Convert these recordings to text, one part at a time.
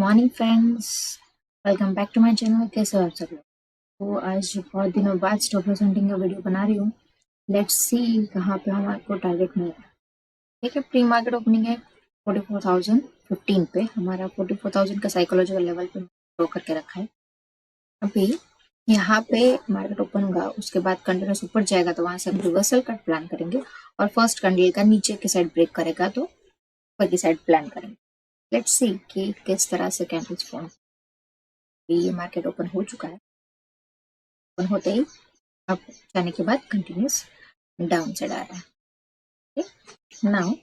Morning friends, welcome back to my channel. कैसे हो आप सब लोग? तो आज बहुत दिनों बाद स्टॉप लॉस हंटिंग का वीडियो बना रही हूँ। लेट्स सी कहाँ पे हमारे को टारगेट मिल रहा है। ठीक है, प्री मार्केट ओपनिंग है 44,015 पे। हमारा 44,000 का साइकोलॉजिकल लेवल पे ड्रॉ करके रखा है। अभी यहाँ पे मार्केट ओपन होगा, उसके बाद कंटिन्यूस ऊपर जाएगा तो वहां से हम रिवर्सल का प्लान करेंगे, और फर्स्ट कैंडल का नीचे की साइड ब्रेक करेगा तो ऊपर की साइड प्लान करेंगे। लेट्स सी कि किस तरह से कैंडल्स फॉर्म। ये मार्केट ओपन हो चुका है। ओपन होते ही अब जाने के बाद कंटिन्यूस डाउन साइड आ रहा है। नाउ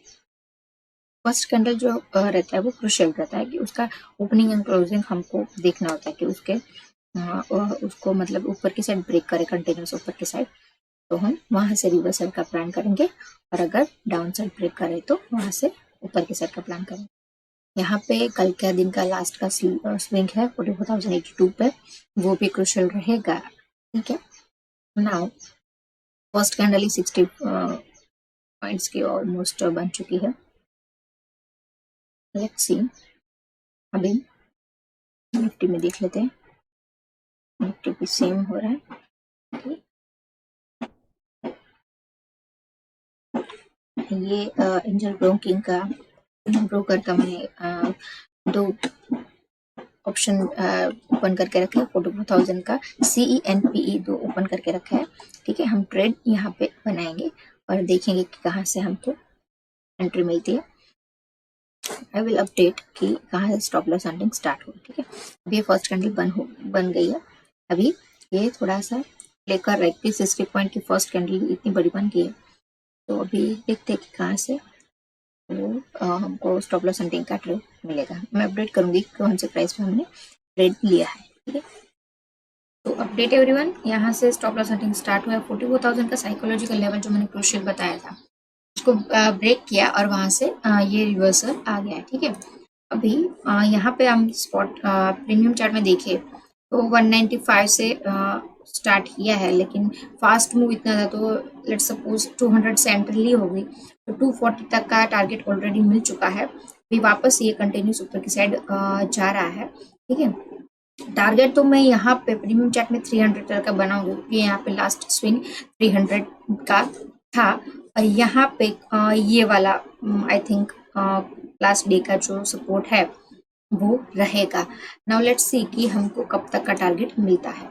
फर्स्ट कैंडल जो रहता है वो क्रुशियल रहता है कि उसका ओपनिंग एंड क्लोजिंग हमको देखना होता है कि उसके उसको मतलब ऊपर की साइड ब्रेक करे कंटिन्यूस ऊपर की साइड, तो हम वहां से रिवर्सल का प्लान करेंगे, और अगर डाउन साइड ब्रेक करे तो वहां से ऊपर की साइड का प्लान करेंगे। यहाँ पे कल का दिन का लास्ट का स्विंग है 44,082 पे, वो भी क्रुशियल रहेगा। ठीक है, नाउ फर्स्ट कैंडल ही 60 पॉइंट्स की ऑलमोस्ट बन चुकी है। लेट्स सी, अभी निफ्टी में देख लेते हैं। निफ्टी भी सेम हो रहा है। ये एंजल ब्रोकिंग का ब्रोकर का मैंने दो ऑप्शन ओपन करके रखे हैं। 44,000 का CENPE दो ओपन करके रखा है। ठीक है, हम ट्रेड यहाँ पे बनाएंगे और देखेंगे कि कहाँ से हमको एंट्री मिलती है। आई विल अपडेट कि कहाँ से स्टॉप लॉस हंटिंग स्टार्ट हो। ठीक है, अभी ये फर्स्ट कैंडल बन गई है। अभी ये थोड़ा सा लेकर रहा है 60 पॉइंट की फर्स्ट कैंडल इतनी बड़ी बन गई है, तो अभी देखते हैं कि कहाँ से वो हमको स्टॉप लॉस हंटिंग का ट्रेड मिलेगा। मैं अपडेट करूंगी कौन से प्राइस पे हमने ट्रेड लिया है। ठीक है, तो अपडेट एवरीवन, यहाँ से स्टॉप लॉस हंटिंग स्टार्ट हुआ है। 44,000 का साइकोलॉजिकल लेवल जो मैंने क्रूशियल बताया था उसको ब्रेक किया, और वहां से ये रिवर्सल आ गया है। ठीक है, अभी यहाँ पे हम स्पॉट प्रीमियम चार्ट में देखे तो 195 से स्टार्ट किया है, लेकिन फास्ट मूव इतना था तो लेट्स सपोज 200 से एंट्री ली होगी, तो 240 तक का टारगेट ऑलरेडी मिल चुका है। अभी वापस ये कंटिन्यूस ऊपर की साइड जा रहा है। ठीक है, टारगेट तो मैं यहाँ पे प्रीमियम चार्ट में 300 का बनाऊंगी, क्योंकि यहाँ पे लास्ट स्विंग 300 का था, और यहाँ पे ये वाला आई थिंक लास्ट डे का जो सपोर्ट है वो रहेगा। नाउ लेट्स सी कि हमको कब तक का टारगेट मिलता है।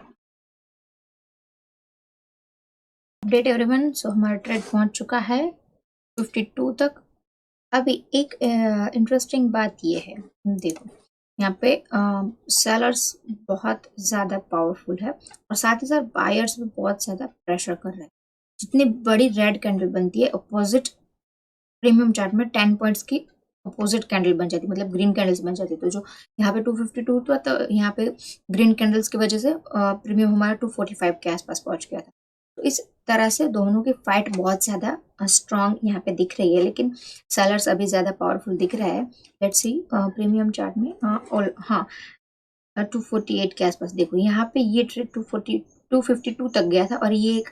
अपडेट एवरीवन, सो हमारा ट्रेड पहुंच चुका है 52 तक। अभी एक इंटरेस्टिंग बात ये है, देखो यहाँ पे सेलर्स बहुत ज्यादा पावरफुल है, और साथ ही साथ बायर्स भी बहुत ज्यादा प्रेशर कर रहे हैं। जितनी बड़ी रेड कैंडल बनती है अपोजिट प्रीमियम चार्ट में 10 पॉइंट्स की अपोजिट कैंडल बन जाती है, मतलब ग्रीन कैंडल्स बन जाती है। तो जो यहाँ पे 252 था, तो यहाँ पे ग्रीन कैंडल्स की वजह से प्रीमियम हमारा 245 के आसपास पहुंच गया था। तो इस तरह से दोनों की फाइट बहुत ज्यादा स्ट्रांग यहाँ पे दिख रही है, लेकिन सेलर्स अभी ज्यादा पावरफुल दिख रहा है। लेट्स सी प्रीमियम चार्ट में हाँ 248 के आसपास देखो, यहाँ पे ये ट्रेड 252 तक गया था, और ये एक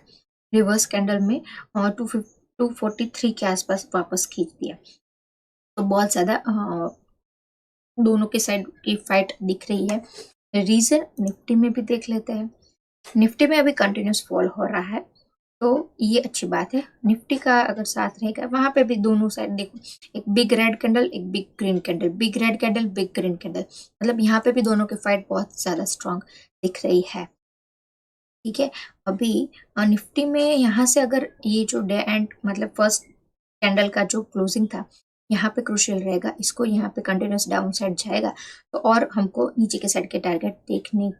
रिवर्स कैंडल में 243 के आसपास वापस खींच दिया। तो बहुत ज्यादा दोनों के साइड की फाइट दिख रही है। रीजन निफ्टी में भी देख लेते हैं। निफ्टी में अभी कंटिन्यूस फॉल हो रहा है, तो ये अच्छी बात है। निफ्टी का अगर साथ रहेगा, वहां पे भी दोनों साइड देखो, एक बिग रेड कैंडल, एक big green candle, big red candle, big green candle, मतलब यहाँ पे भी दोनों की फाइट बहुत ज्यादा स्ट्रांग दिख रही है। ठीक है, अभी निफ्टी में यहाँ से अगर ये जो डे एंड मतलब फर्स्ट कैंडल का जो क्लोजिंग था यहाँ पे क्रूशियल रहेगा, इसको यहाँ पे कंटिन्यूस डाउन साइड जाएगा तो और हमको नीचे के साइड के टारगेट देखने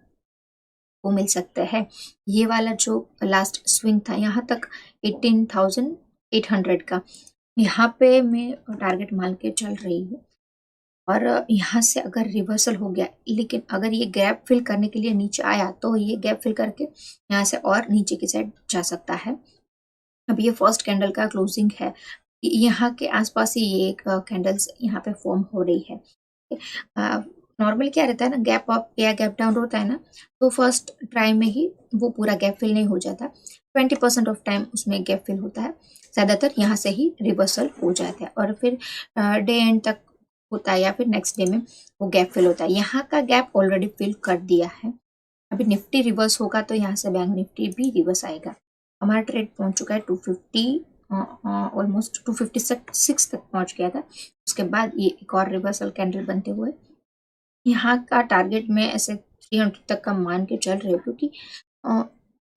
को मिल सकता है। ये वाला जो लास्ट स्विंग था यहाँ तक 18,800 का, यहाँ पे मैं टारगेट मान के चल रही हूँ। और यहाँ से अगर रिवर्सल हो गया, लेकिन अगर ये गैप फिल करने के लिए नीचे आया, तो ये गैप फिल करके यहाँ से और नीचे की साइड जा सकता है। अब ये फर्स्ट कैंडल का क्लोजिंग है, यहाँ के आसपास ही ये एक कैंडल्स यहाँ पे फॉर्म हो रही है। नॉर्मल क्या रहता है ना, गैप अप या गैप डाउन होता है ना, तो फर्स्ट ट्राई में ही वो पूरा गैप फिल नहीं हो जाता, 20% ऑफ टाइम उसमें गैप फिल होता है, ज्यादातर यहाँ से ही रिवर्सल हो जाता है, और फिर डे एंड तक होता है या फिर नेक्स्ट डे में वो गैप फिल होता है। यहाँ का गैप ऑलरेडी फिल कर दिया है। अभी निफ्टी रिवर्स होगा तो यहाँ से बैंक निफ्टी भी रिवर्स आएगा। हमारा ट्रेड पहुंच चुका है 250, ऑलमोस्ट 256 तक पहुंच गया था। उसके बाद ये एक और रिवर्सल कैंडल बनते हुए यहाँ का टारगेट में ऐसे 300 तक का मान के चल रहे हो, क्योंकि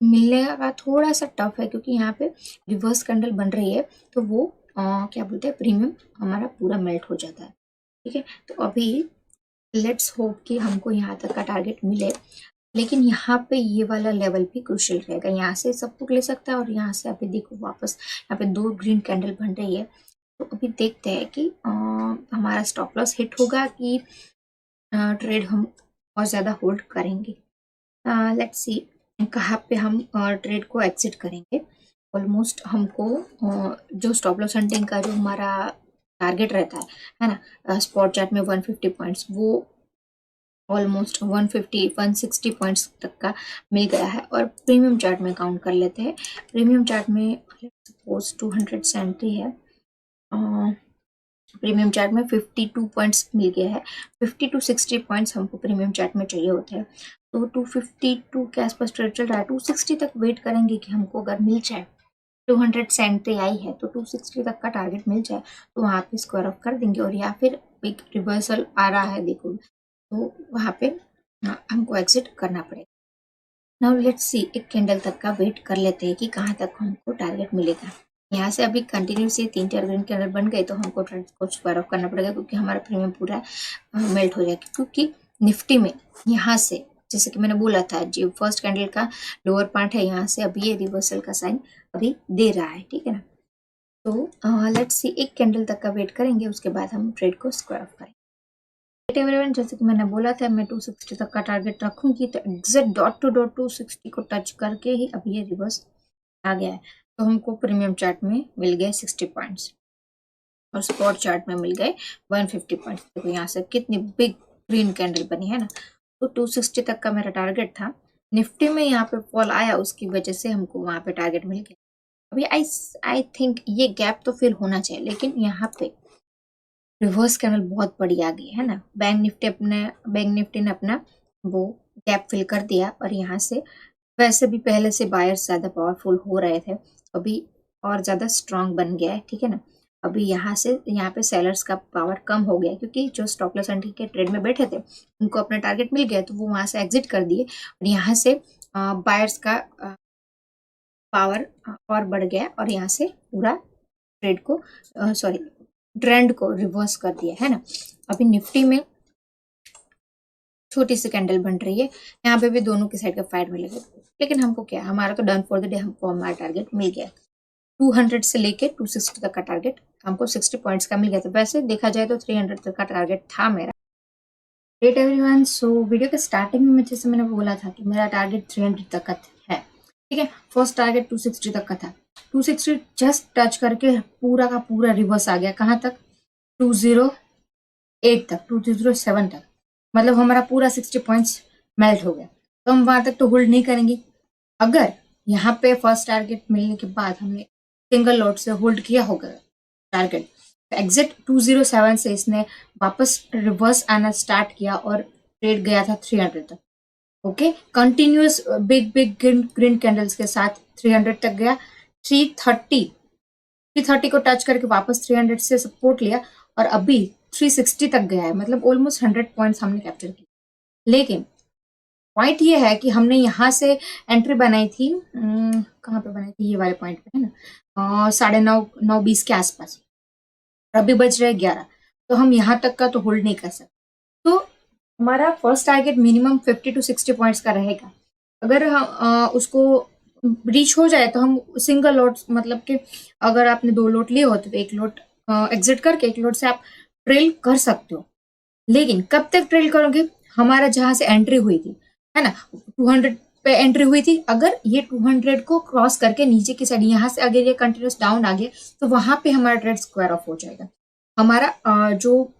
मिलने का थोड़ा सा टफ है, क्योंकि यहाँ पे रिवर्स कैंडल बन रही है तो वो क्या बोलते हैं, प्रीमियम हमारा पूरा मेल्ट हो जाता है। ठीक है, तो अभी लेट्स होप कि हमको यहाँ तक का टारगेट मिले, लेकिन यहाँ पे ये वाला लेवल भी क्रूशियल रहेगा। यहाँ से सब कुछ ले सकता है और यहाँ से अभी देखो वापस यहाँ पे 2 ग्रीन कैंडल बन रही है। तो अभी देखते हैं कि हमारा स्टॉप लॉस हिट होगा कि ट्रेड हम और ज़्यादा होल्ड करेंगे। लेट्स सी कहाँ पे हम ट्रेड को एग्जिट करेंगे। ऑलमोस्ट हमको जो स्टॉप लॉस हंटिंग का जो हमारा टारगेट रहता है ना, स्पॉट चार्ट में 150 पॉइंट्स, वो ऑलमोस्ट 150 160 पॉइंट्स तक का मिल गया है। और प्रीमियम चार्ट में काउंट कर लेते हैं। प्रीमियम चार्ट में सपोज 270 है, प्रीमियम चार्ट में 52 पॉइंट्स मिल गया है। 50 to 60 पॉइंट्स हमको प्रीमियम चार्ट में चाहिए होते हैं। तो 252 के आसपास ट्रेड चल रहा है, 260 तक वेट करेंगे कि हमको अगर मिल जाए। 200 आई है तो 260 तक का टारगेट मिल जाए तो वहाँ पे स्क्वायर ऑफ कर देंगे, और या फिर एक रिवर्सल आ रहा है देखो, तो वहाँ पे हमको एग्जिट करना पड़ेगा। नाउ लेट्स सी, एक कैंडल तक का वेट कर लेते हैं कि कहाँ तक हमको टारगेट मिलेगा। यहाँ से अभी कंटिन्यूस ये 3-4 ग्रीन कैंडल बन गए तो हमको ट्रेड को स्क्वायर ऑफ करना पड़ेगा, क्योंकि हमारा प्रीमियम पूरा मेल्ट हो जाएगा। क्योंकि निफ्टी में यहाँ से जैसे कि मैंने बोला था, जो फर्स्ट कैंडल का लोअर पार्ट है यहाँ से अभी ये रिवर्सल का साइन अभी दे रहा है। ठीक है ना, तो लेट्स सी, एक कैंडल तक का वेट करेंगे, उसके बाद हम ट्रेड को स्क्वायर ऑफ करेंगे। एवरीवन, जैसे कि मैंने बोला था मैं 260 तक का टारगेट रखूंगी, तो एग्जैक्ट डॉट टू डॉट 260 को टच करके ही अभी ये रिवर्स आ गया है। तो हमको प्रीमियम चार्ट में मिल गए 60 पॉइंट्स और स्पॉट चार्ट में मिल गए 150 पॉइंट्स। देखो यहाँ से कितनी बिग ग्रीन कैंडल बनी है ना। तो 260 तक का मेरा टारगेट था। निफ्टी में यहाँ पे फॉल आया, उसकी वजह से हमको वहाँ पे टारगेट मिल गया। अभी आई थिंक ये गैप तो फिल होना चाहिए, लेकिन यहाँ पे रिवर्स कैंडल बहुत बड़ी आ गई है ना। बैंक निफ्टी ने अपना वो गैप फिल कर दिया, और यहाँ से वैसे भी पहले से बायर्स ज्यादा पावरफुल हो रहे थे, अभी और ज्यादा स्ट्रांग बन गया है। ठीक है ना, अभी यहाँ पे सेलर्स का पावर कम हो गया, क्योंकि जो स्टॉप लॉस एंट्री के ट्रेड में बैठे थे उनको अपना टारगेट मिल गया, तो वो वहां से एग्जिट कर दिए, और यहाँ से बायर्स का पावर और बढ़ गया, और यहाँ से पूरा ट्रेड को ट्रेंड को रिवर्स कर दिया है ना। अभी निफ्टी में छोटी सी कैंडल बन रही है, यहाँ पे भी दोनों की साइड का फाइट मिलेगा, लेकिन हमको क्या, हमारा तो डन फॉर द डे, हमको हमारा टारगेट मिल गया। 200 से लेके 260 तक का टारगेट हमको 60 पॉइंट्स का मिल गया था। वैसे देखा जाए तो 300 तक का टारगेट था मेरा। ग्रेट एवरीवन, सो वीडियो के स्टार्टिंग में जैसे मैंने बोला था कि मेरा टारगेट 300 तक का है। ठीक है, फर्स्ट टारगेट 260 तक का था। 260 जस्ट टच करके पूरा का पूरा रिवर्स आ गया। कहाँ तक? 208 तक, 207 तक, मतलब हमारा पूरा 60 पॉइंट्स मेल्ट हो गया। तो हम वहां तक तो होल्ड नहीं करेंगे। अगर यहाँ पे फर्स्ट टारगेट मिलने के बाद हमने सिंगल लॉट से होल्ड किया होगा टारगेट, एग्जिट 207 से इसने वापस रिवर्स आना स्टार्ट किया और ट्रेड गया था 300 तक। Okay, continuous big green candles के साथ 300 तक गया। 330 को टच करके वापस 300 से सपोर्ट लिया, और अभी 360 तक गया है, मतलब ऑलमोस्ट 100 पॉइंट्स हमने कैप्चर किया। लेकिन पॉइंट ये है कि हमने यहाँ से एंट्री बनाई थी, कहाँ पे बनाई थी, ये वाले पॉइंट पे है ना, 9:30 के आसपास, अभी बज रहे 11, तो हम यहाँ तक का तो होल्ड नहीं कर सकते। तो हमारा first target minimum 50 to 60 points का रहेगा। अगर हम उसको रीच हो जाए तो हम सिंगल लॉट, मतलब कि अगर आपने 2 लॉट लिए हो तो एक लॉट एग्जिट करके एक लॉट से आप ट्रेल कर सकते हो। लेकिन कब तक ट्रेल करोगे? हमारा जहां से एंट्री हुई थी है ना, 200 पे एंट्री हुई थी, अगर ये 200 को क्रॉस करके नीचे की साइड यहाँ से अगर ये कंटिन्यूस डाउन आ गया तो वहां पे हमारा ट्रेड स्क्वायर ऑफ हो जाएगा। हमारा जो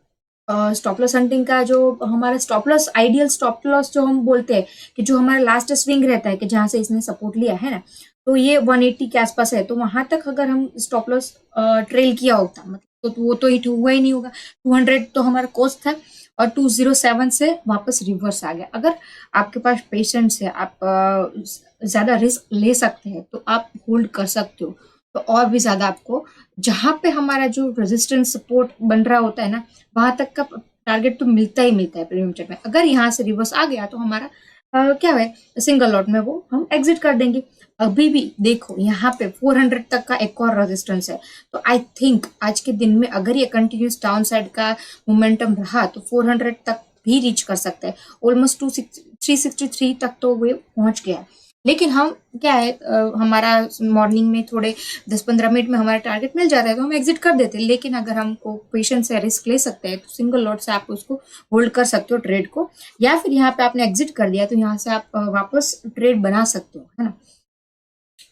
स्टॉप लॉस हंटिंग का जो हमारा stop loss, ideal stop loss जो हम बोलते हैं कि जो हमारा लास्ट स्विंग रहता है कि जहां से इसने सपोर्ट लिया है ना, तो ये 180 के आसपास है, तो वहां तक अगर हम स्टॉप लॉस ट्रेल किया होता मतलब तो वो तो हिट हुआ ही नहीं होगा। 200 तो हमारा कॉस्ट था और 207 से वापस रिवर्स आ गया। अगर आपके पास पेशेंस है, आप ज्यादा रिस्क ले सकते हैं, तो आप होल्ड कर सकते हो। तो और भी ज्यादा आपको जहां पे हमारा जो रेजिस्टेंस सपोर्ट बन रहा होता है ना, वहां तक का टारगेट तो मिलता ही मिलता है प्रीमियम ट्रेड में। अगर यहाँ से रिवर्स आ गया तो हमारा क्या है, सिंगल लॉट में वो हम एग्जिट कर देंगे। अभी भी देखो यहाँ पे 400 तक का एक और रेजिस्टेंस है, तो आई थिंक आज के दिन में अगर ये कंटिन्यूस डाउन साइड का मोमेंटम रहा तो 400 तक भी रीच कर सकते हैं। ऑलमोस्ट 363 तक तो वो पहुंच गया है। लेकिन हम क्या है, हमारा मॉर्निंग में थोड़े 10-15 मिनट में हमारा टारगेट मिल जाता है तो हम एग्जिट कर देते हैं। लेकिन अगर हमको पेशेंस से रिस्क ले सकते हैं तो सिंगल लॉट से आप उसको होल्ड कर सकते हो ट्रेड को, या फिर यहाँ पे आपने एग्जिट कर दिया तो यहाँ से आप वापस ट्रेड बना सकते हो, है ना।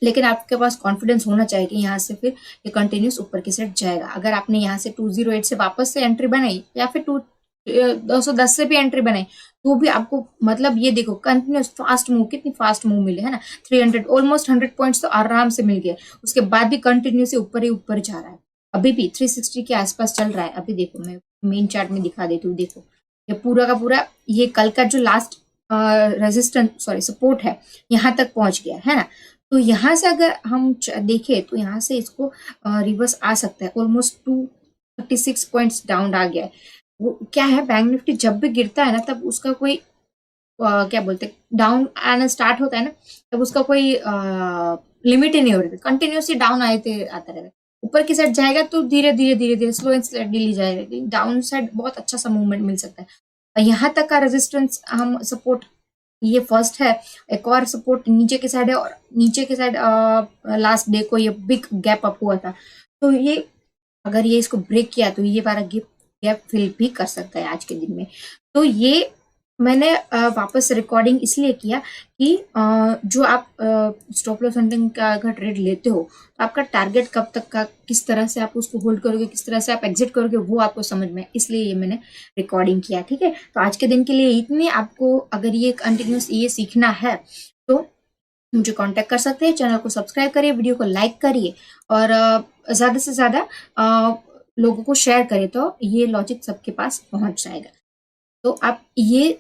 लेकिन आपके पास कॉन्फिडेंस होना चाहिए कि यहाँ से फिर ये कंटिन्यूस ऊपर की साइड जाएगा। अगर आपने यहाँ से 208 से वापस से एंट्री बनाई या फिर 210 से भी एंट्री बनाई, तो भी आपको मतलब ये देखो कंटिन्यूस फास्ट मूव, कितनी फास्ट मूव मिले, है ना। 300 ऑलमोस्ट 100 पॉइंट्स तो आराम से मिल गए। उसके बाद भी कंटिन्यूस ऊपर ही ऊपर जा रहा है। अभी भी 360 के आसपास चल रहा है। अभी देखो मैं मेन चार्ट में दिखा देती हूँ। देखो ये पूरा का पूरा ये कल का जो लास्ट रेजिस्टेंस सॉरी सपोर्ट है, यहाँ तक पहुंच गया है ना। तो यहाँ से अगर हम देखें तो यहाँ से इसको रिवर्स आ सकता है। ऑलमोस्ट 236 पॉइंट्स डाउन आ गया है। वो क्या है, बैंक निफ्टी जब भी गिरता है ना तब उसका कोई क्या बोलते हैं, डाउन आना स्टार्ट होता है ना, तब उसका कोई लिमिट ही नहीं हो रही थी। कंटिन्यूसली डाउन आते आता रहता है। ऊपर की साइड जाएगा तो धीरे धीरे धीरे धीरे स्लो एंड स्टेडीली जाएगा। डाउन साइड बहुत अच्छा सा मूवमेंट मिल सकता है। यहाँ तक का रेजिस्टेंस हम सपोर्ट ये फर्स्ट है। एक और सपोर्ट नीचे की साइड है, और नीचे की साइड लास्ट डे को ये बिग गैप अप हुआ था। तो ये अगर ये इसको ब्रेक किया तो ये वाला गैप गैप फिल भी कर सकता है आज के दिन में। तो ये मैंने वापस रिकॉर्डिंग इसलिए किया कि जो आप स्टॉप लॉस हंटिंग का अगर ट्रेड लेते हो तो आपका टारगेट कब तक का, किस तरह से आप उसको होल्ड करोगे, किस तरह से आप एग्जिट करोगे, वो आपको समझ में, इसलिए ये मैंने रिकॉर्डिंग किया। ठीक है, तो आज के दिन के लिए इतने। आपको अगर ये कंटिन्यूस ये सीखना है तो मुझे कांटेक्ट कर सकते हैं। चैनल को सब्सक्राइब करिए, वीडियो को लाइक करिए और ज़्यादा से ज़्यादा लोगों को शेयर करिए, तो ये लॉजिक सबके पास पहुंच जाएगा। तो आप ये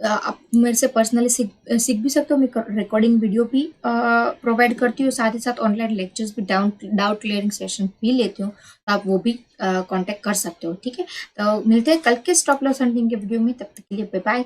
आप मेरे से पर्सनली सीख भी सकते हो। मैं रिकॉर्डिंग वीडियो भी प्रोवाइड करती हूँ, साथ ही साथ ऑनलाइन लेक्चर्स भी, डाउट क्लियरिंग सेशन भी लेती हूँ, तो आप वो भी कांटेक्ट कर सकते हो। ठीक है, तो मिलते हैं कल के स्टॉप लॉस हंटिंग के वीडियो में। तब तक के लिए बाय बाय।